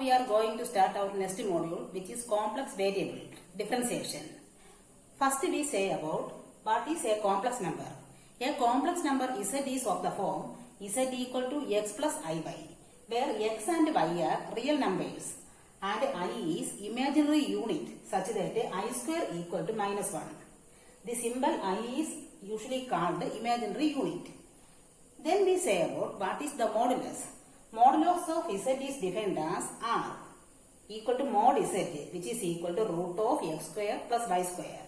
we are going to start our next module, which is complex variable differentiation. First we say about what is a complex number. A complex number z is of the form z equal to x plus iy, where x and y are real numbers and I is imaginary unit such that I square equal to -1. The symbol I is usually called the imaginary unit. Then we say about what is the modulus. Modulus of z is defined as r equal to mod z, which is equal to root of x square plus y square.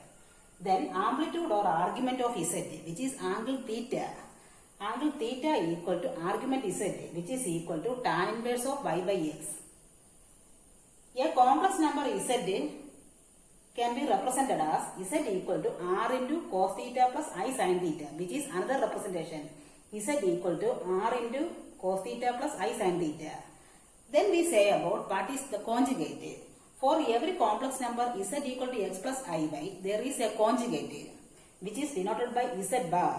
Then amplitude or argument of z, which is angle theta. Angle theta equal to argument z, which is equal to tan inverse of y by x. A complex number z can be represented as z equal to r into cos theta plus I sin theta, which is another representation. Z equal to r into cos theta plus I sin theta. Then we say about what is the conjugate. For every complex number z equal to x plus iy, there is a conjugate which is denoted by z bar.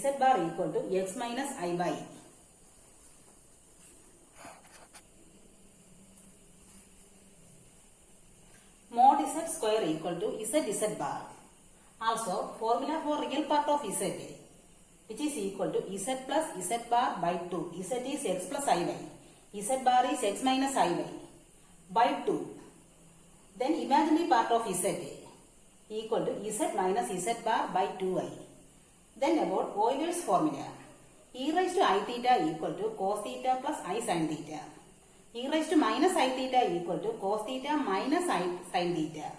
Z bar equal to x minus iy. Mod z square equal to z bar. Also, formula for real part of z, which is equal to z plus z bar by 2. Z is x plus iy. Z bar is x minus iy by 2. Then imaginary part of z equal to z minus z bar by 2i. Then about Euler's formula. E raised to I theta equal to cos theta plus I sin theta. E raised to minus I theta equal to cos theta minus I sin theta.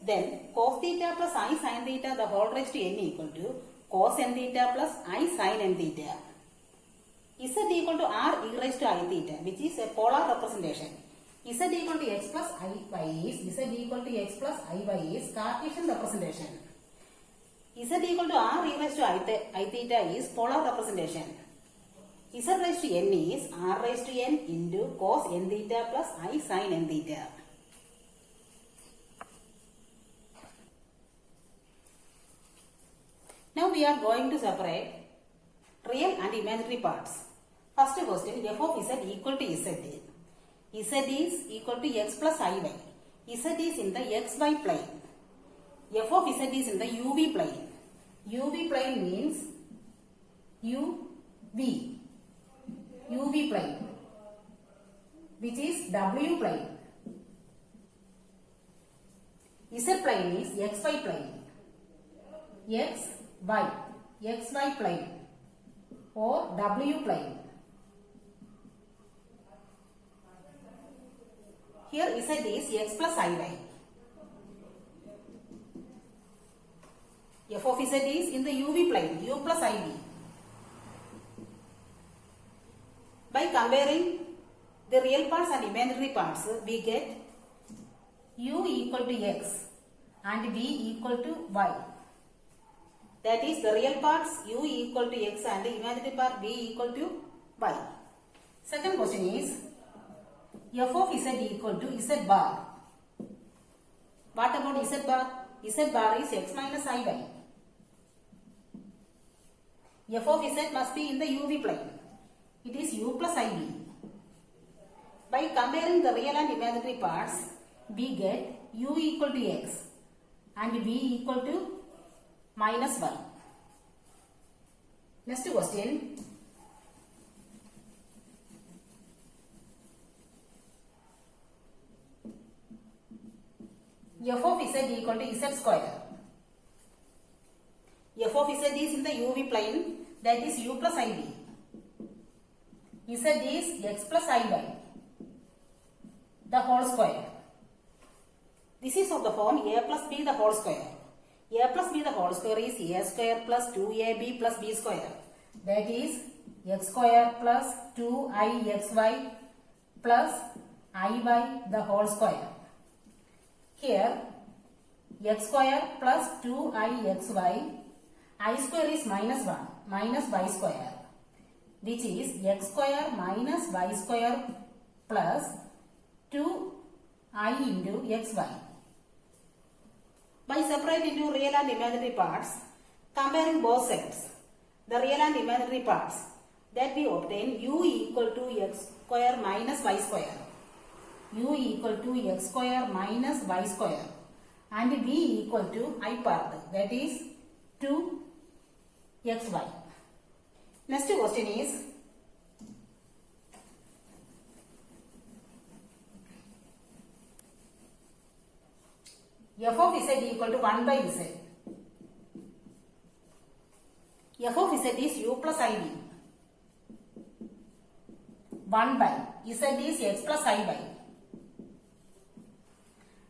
Then cos theta plus I sin theta the whole raised to n equal to cos n theta plus I sin n theta. Z equal to r e raised to I theta, which is a polar representation. Z equal to x plus iy is z equal to x plus iy is Cartesian representation. Z equal to r e raised to I theta is polar representation. Z raised to n is r raised to n into cos n theta plus I sin n theta. Now we are going to separate real and imaginary parts. First question, f of z equal to z. Z is equal to x plus iy. Z is in the xy plane. F of z is in the uv plane. UV plane means UV plane, which is W plane. Z plane is xy plane. XY plane or W plane. Here Z is x plus iy. F of z is in the uv plane, u plus iv. By comparing the real parts and imaginary parts, we get u equal to x and v equal to y. That is, the real parts u equal to x and the imaginary part v equal to y. Second question is f of z equal to z bar. What about z bar? Z bar is x minus iy. F of z must be in the uv plane. It is u plus iv. By comparing the real and imaginary parts, we get u equal to x and v equal to minus y. Next question. F of z equal to z square. F of z is in the uv plane, that is u plus iv. Z is x plus iy, the whole square. This is of the form a plus b the whole square. A plus b the whole square is a square plus 2ab plus b square. That is x square plus 2ixy plus iy the whole square. Here x square plus 2ixy, I square is minus 1 minus y square, which is x square minus y square plus 2i into xy. By separating into real and imaginary parts, comparing both sides, the real and imaginary parts, that we obtain u equal to x square minus y square. u equal to x square minus y square and v equal to I part, that is 2xy. Next question is f of z equal to 1 by z. F of z is u plus iv. 1 by z is x plus iy.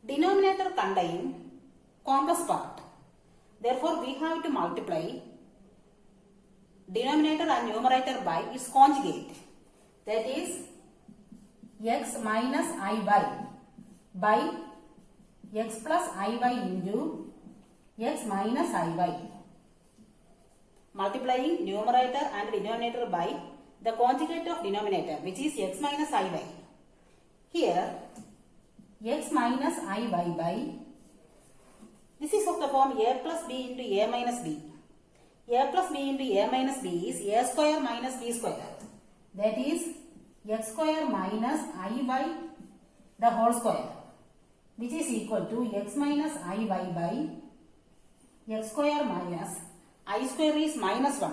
Denominator contain complex part. Therefore, we have to multiply denominator and numerator by its conjugate. That is x minus iy by x plus iy into x minus iy. Multiplying numerator and denominator by the conjugate of denominator, which is x minus iy. Here, x minus iy by, this is of the form a plus b into a minus b. A plus b into a minus b is a square minus b square. That is x square minus iy the whole square, which is equal to x minus iy by x square minus I square is minus 1.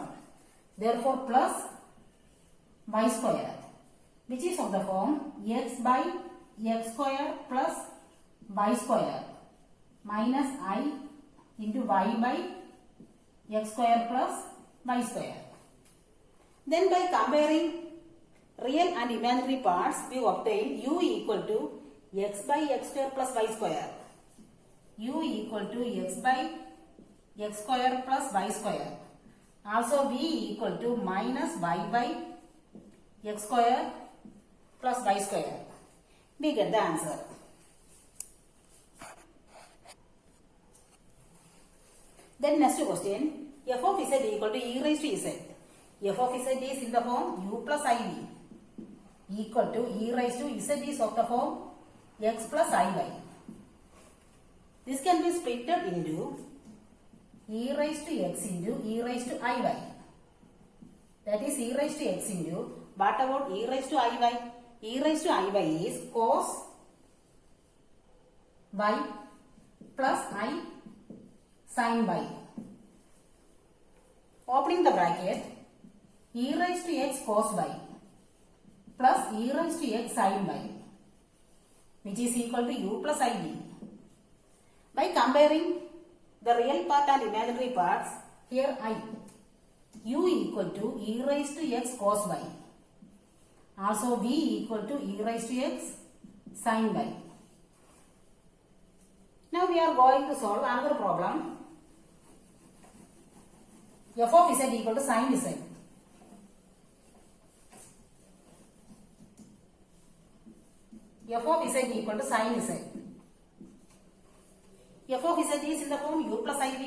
Therefore, plus y square, which is of the form x by x square plus y square minus I into y by x square plus y square. Then by comparing real and imaginary parts, we obtain u equal to x by x square plus y square. U equal to x by x square plus y square. Also v equal to minus y by x square plus y square. We get the answer. Then next question, f of z equal to e raised to z. F of z is in the form u plus iv equal to e raised to z is of the form x plus iy. This can be split into e raised to x into e raised to iy. That is e raised to x into, what about e raised to iy? E raised to iy is cos y plus I sin y. Opening the bracket, e raised to x cos y plus e raised to x sin y, which is equal to u plus iv. By comparing the real part and imaginary parts, here I, u equal to e raised to x cos y. Also v equal to e raised to x sin y. Now we are going to solve another problem. F of z equal to sin z. F of z equal to sin z. F of z is in the form u plus iv.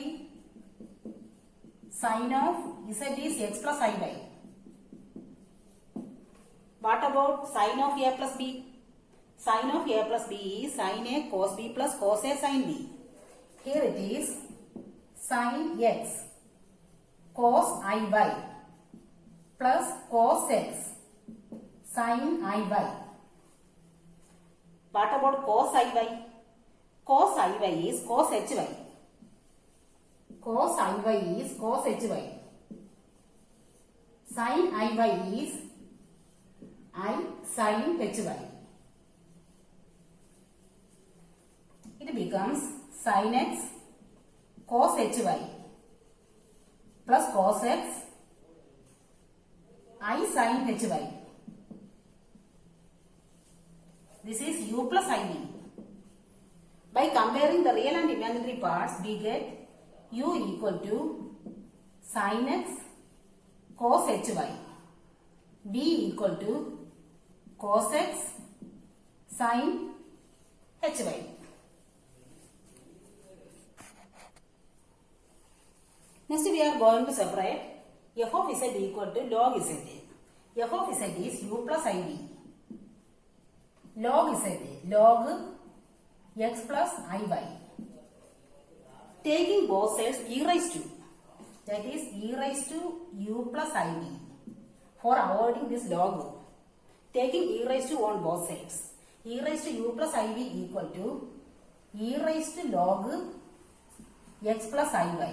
Sin of z is x plus iy. What about sin of a plus b? Sin of a plus b is sin a cos b plus cos a sin b. Here it is sin x cos iy plus cos x sin iy. What about cos iy? Cos iy is cos hy. Cos iy is cos hy. Sin iy is I sin hy. It becomes sin x cos hy plus cos x I sin hy. This is u plus iv. By comparing the real and imaginary parts, we get u equal to sin x cos hy, v equal to cos x sin hy. Next we are going to separate f of z equal to log z. F of z is u plus iv. Log z, log x plus iy. Taking both sides e raised to, that is e raised to u plus iv. For avoiding this log, taking e raised to on both sides. e raised to u plus iv equal to e raised to log x plus iy,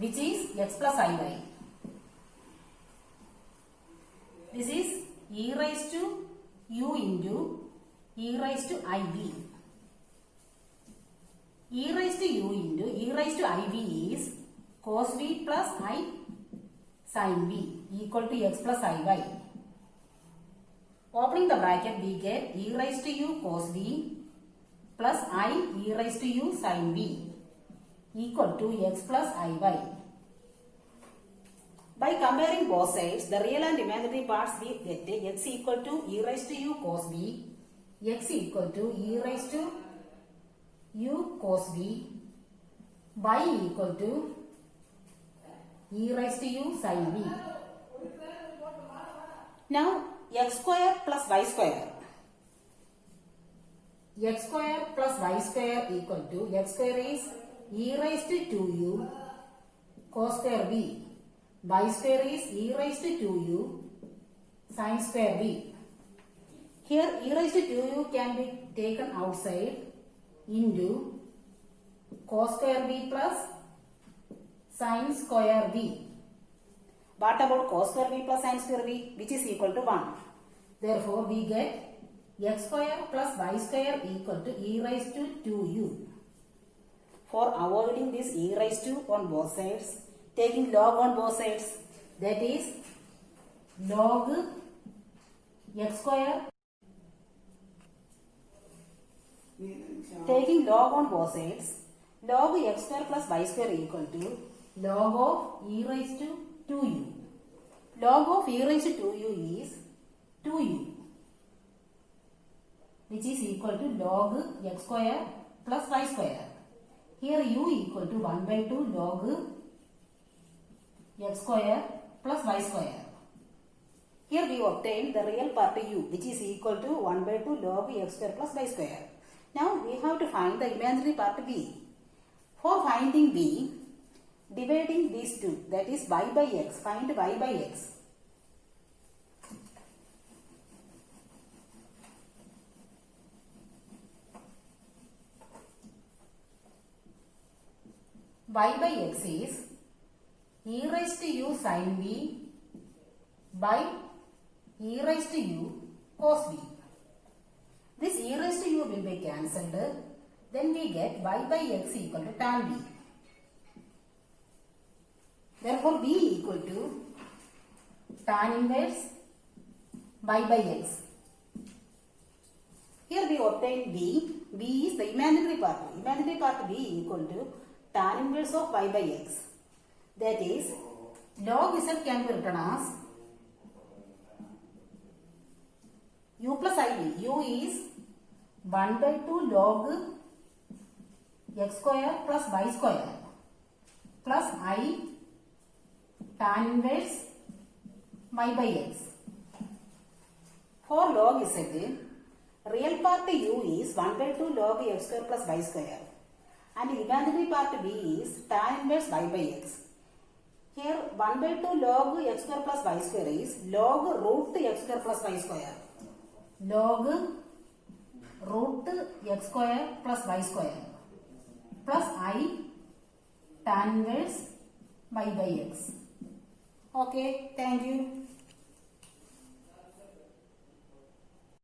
which is x plus iy. This is e raised to u into e raised to iv. E raised to u into e raised to iv is cos v plus I sin v equal to x plus iy. Opening the bracket, we get e raised to u cos v plus I e raised to u sin v equal to x plus iy. By comparing both sides, the real and imaginary parts, we get x equal to e raised to u cos v, x equal to e raised to u cos v, y equal to e raised to u sin v. Now x square plus y square. X square plus y square equal to, x square is e raised to 2u cos square v. Y square is e raised to 2u sin square v. Here e raised to 2u can be taken outside into cos square v plus sin square v. What about cos square v plus sin square v, which is equal to 1? Therefore, we get x square plus y square equal to e raised to 2u. For avoiding this e raised to on both sides, taking log on both sides, that is log x square, taking log on both sides, log x square plus y square equal to log of e raised to 2u. Log of e raised to 2u is 2u, which is equal to log x square plus y square. Here u equal to 1 by 2 log x square plus y square. Here we obtain the real part u, which is equal to 1 by 2 log x square plus y square. Now we have to find the imaginary part v. For finding v, dividing these two, that is y by x, find y by x. Y by x is e raised to u sin v by e raised to u cos v. This e raised to u will be cancelled. Then we get y by x equal to tan v. Therefore, v equal to tan inverse y by x. Here we obtain v. V is the imaginary part. Imaginary part v equal to tan inverse of y by x. That is, log z can be written as u plus iv. U is 1 by 2 log x square plus y square plus I tan inverse y by x. For log z, real part u is 1 by 2 log x square plus y square and imaginary part v is tan inverse y by x. Here 1 by 2 log x square plus y square is log root x square plus y square. Log root x square plus y square plus I tan inverse y by x. Okay, thank you.